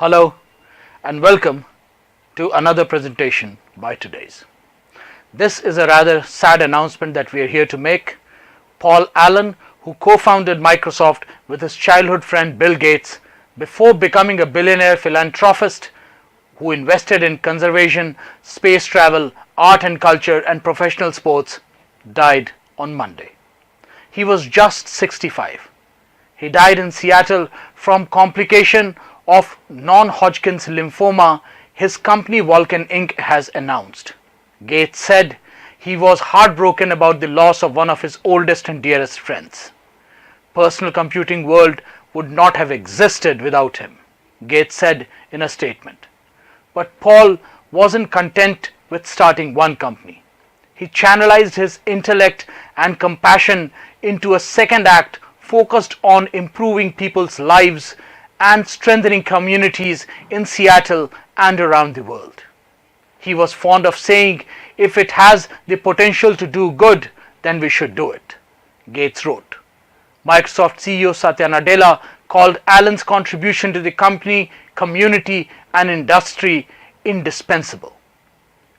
Hello and welcome to another presentation by Today's. This is a rather sad announcement that we are here to make. Paul Allen, who co-founded Microsoft with his childhood friend Bill Gates before becoming a billionaire philanthropist who invested in conservation, space travel, art and culture and professional sports, died on Monday. He was just 65. He died in Seattle from complication of non-Hodgkin's lymphoma, his company Vulcan Inc. has announced. Gates said he was heartbroken about the loss of one of his oldest and dearest friends. Personal computing world would not have existed without him, Gates said in a statement. But Paul wasn't content with starting one company. He channelized his intellect and compassion into a second act focused on improving people's lives and strengthening communities in Seattle and around the world. He was fond of saying, "If it has the potential to do good, then we should do it," Gates wrote. Microsoft CEO Satya Nadella called Allen's contribution to the company, community, and industry indispensable.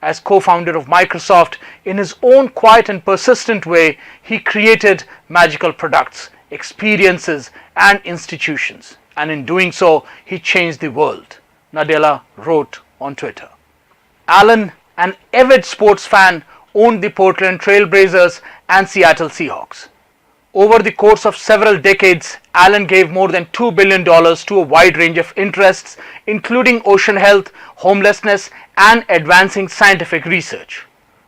As co-founder of Microsoft, in his own quiet and persistent way, he created magical products, experiences, and institutions. And in doing so, he changed the world, Nadella wrote on Twitter. Allen, an avid sports fan, owned the Portland Trail Blazers and Seattle Seahawks. Over the course of several decades, Allen gave more than $2 billion to a wide range of interests, including ocean health, homelessness, and advancing scientific research.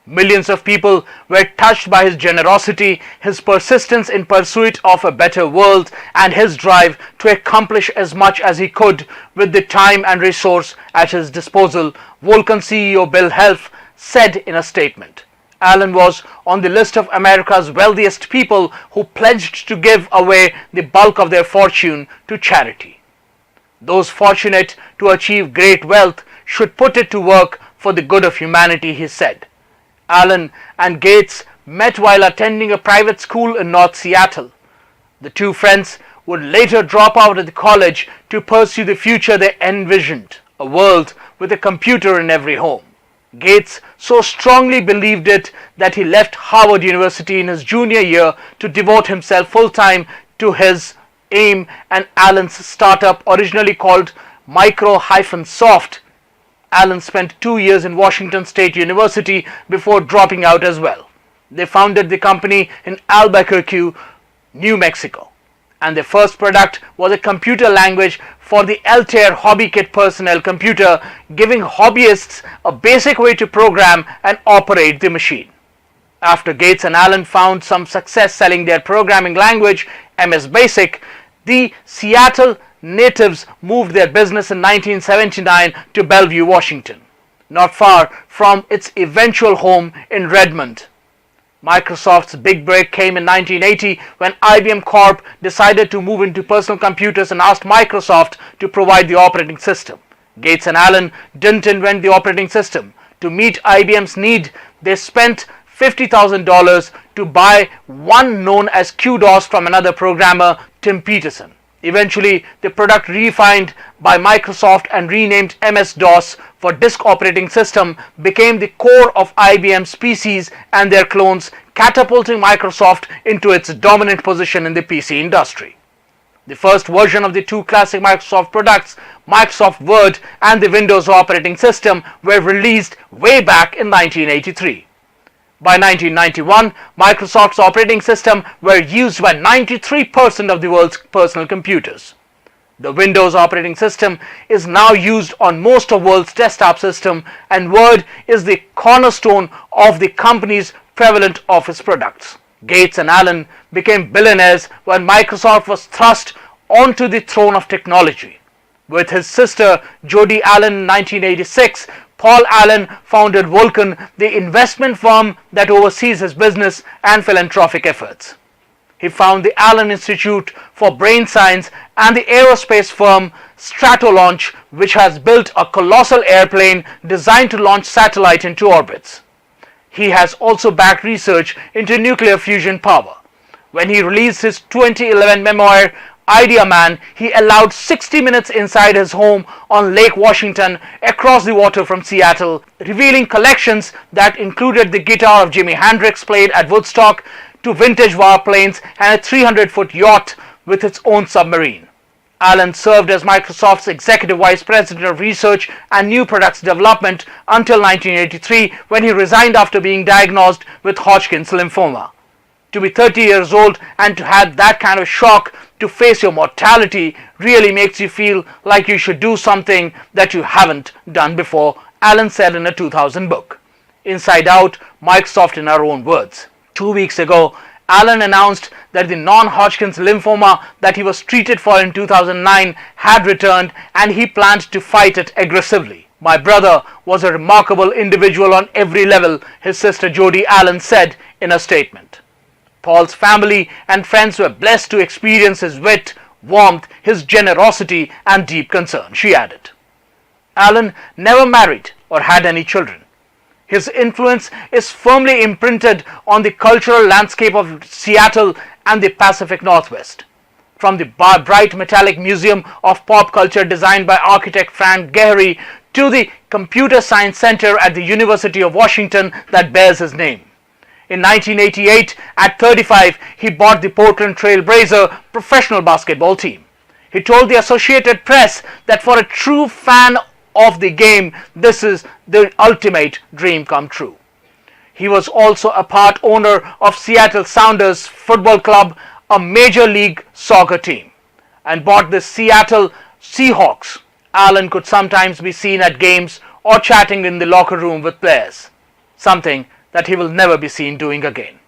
Millions of people were touched by his generosity, his persistence in pursuit of a better world, and his drive to accomplish as much as he could with the time and resource at his disposal, Vulcan CEO Bill Helf said in a statement. Allen was on the list of America's wealthiest people who pledged to give away the bulk of their fortune to charity. Those fortunate to achieve great wealth should put it to work for the good of humanity, he said. Allen and Gates met while attending a private school in North Seattle. The two friends would later drop out of the college to pursue the future they envisioned, a world with a computer in every home. Gates so strongly believed it that he left Harvard University in his junior year to devote himself full-time to his aim, and Allen's startup, originally called Micro-Soft. Allen spent 2 years in Washington State University before dropping out as well. They founded the company in Albuquerque, New Mexico, and their first product was a computer language for the Altair Hobby Kit personnel computer, giving hobbyists a basic way to program and operate the machine. After Gates and Allen found some success selling their programming language, MS Basic, the Seattle natives moved their business in 1979 to Bellevue, Washington, not far from its eventual home in Redmond. Microsoft's big break came in 1980 when IBM Corp decided to move into personal computers and asked Microsoft to provide the operating system. Gates and Allen didn't invent the operating system. To meet IBM's need, they spent $50,000 to buy one known as QDOS from another programmer, Tim Peterson. Eventually, the product refined by Microsoft and renamed MS-DOS for Disk Operating System became the core of IBM's PCs and their clones, catapulting Microsoft into its dominant position in the PC industry. The first version of the two classic Microsoft products, Microsoft Word and the Windows operating system, were released way back in 1983. By 1991, Microsoft's operating system were used by 93% of the world's personal computers. The Windows operating system is now used on most of the world's desktop system, and Word is the cornerstone of the company's prevalent office products. Gates and Allen became billionaires when Microsoft was thrust onto the throne of technology. With his sister Jody Allen in 1986, Paul Allen founded Vulcan, the investment firm that oversees his business and philanthropic efforts. He founded the Allen Institute for Brain Science and the aerospace firm Stratolaunch, which has built a colossal airplane designed to launch satellites into orbits. He has also backed research into nuclear fusion power. When he released his 2011 memoir, idea man, he allowed 60 minutes inside his home on Lake Washington across the water from Seattle, revealing collections that included the guitar of Jimi Hendrix played at Woodstock to vintage warplanes and a 300-foot yacht with its own submarine. Allen served as Microsoft's Executive Vice President of Research and New Products Development until 1983, when he resigned after being diagnosed with Hodgkin's lymphoma. To be 30 years old and to have that kind of shock to face your mortality really makes you feel like you should do something that you haven't done before, Allen said in a 2000 book, Inside Out, Microsoft in Our Own Words. 2 weeks ago, Allen announced that the non-Hodgkin's lymphoma that he was treated for in 2009 had returned and he planned to fight it aggressively. My brother was a remarkable individual on every level, his sister Jody Allen said in a statement. Paul's family and friends were blessed to experience his wit, warmth, his generosity and deep concern, she added. Allen never married or had any children. His influence is firmly imprinted on the cultural landscape of Seattle and the Pacific Northwest. From the bright metallic museum of pop culture designed by architect Frank Gehry to the Computer Science Center at the University of Washington that bears his name. In 1988, at 35, he bought the Portland Trail Blazers professional basketball team. He told the Associated Press that for a true fan of the game, this is the ultimate dream come true. He was also a part owner of Seattle Sounders Football Club, a major league soccer team, and bought the Seattle Seahawks. Allen could sometimes be seen at games or chatting in the locker room with players, something that he will never be seen doing again.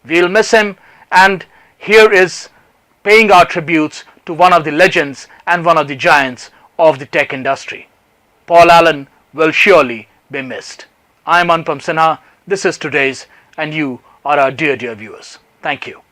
We'll miss him, and here is paying our tributes to one of the legends and one of the giants of the tech industry. Paul Allen will surely be missed. I am Anupam Sinha. This is Today's, and you are our dear viewers. Thank you.